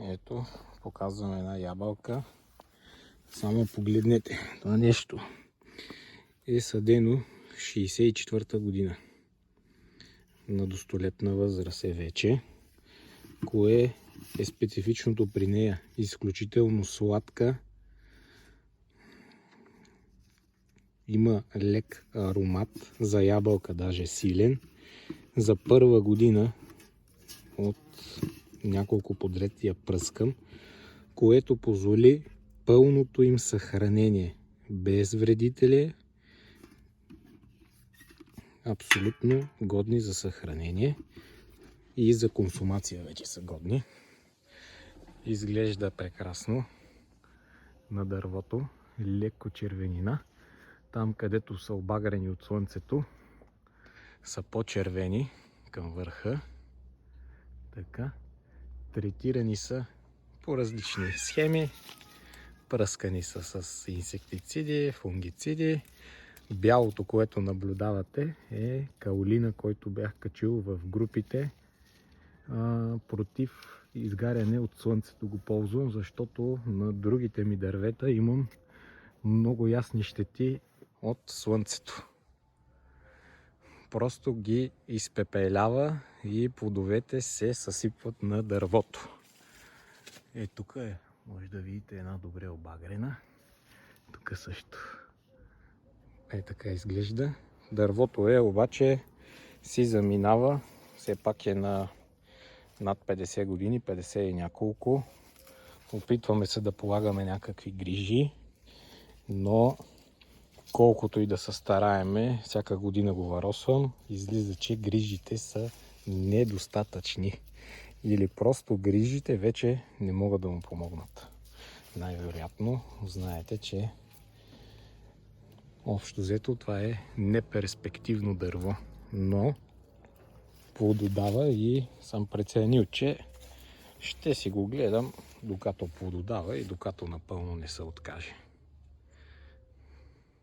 Ето, показвам една ябълка. Само погледнете, това нещо е съдено 64-та година. На достолетна възраст е вече. Кое е специфичното при нея? Изключително сладка. Има лек аромат за ябълка, даже силен. За първа година от няколко подред я пръскам, което позволи пълното им съхранение. Без вредители, абсолютно годни за съхранение и за консумация вече са годни. Изглежда прекрасно на дървото, леко червенина. Там, където са обагрени от слънцето, са по-червени към върха. Така. Третирани са по различни схеми. Пръскани са с инсектициди, фунгициди. Бялото, което наблюдавате, е каолина, който бях качил в групите. Против изгаряне от слънцето го ползвам, защото на другите ми дървета имам много ясни щети от слънцето. Просто ги изпепелява и плодовете се съсипват на дървото. Тук е, може да видите, една добре обагрена. Тук също. Така изглежда. Дървото обаче си заминава. Все пак е на над 50 години, 50 и няколко. Опитваме се да полагаме някакви грижи, но колкото и да се стараеме, всяка година го варосвам, излиза, че грижите са недостатъчни. Или просто грижите вече не могат да му помогнат. Най-вероятно знаете, че общо взето това е неперспективно дърво, но плододава и съм преценил, че ще си го гледам докато плододава и докато напълно не се откаже.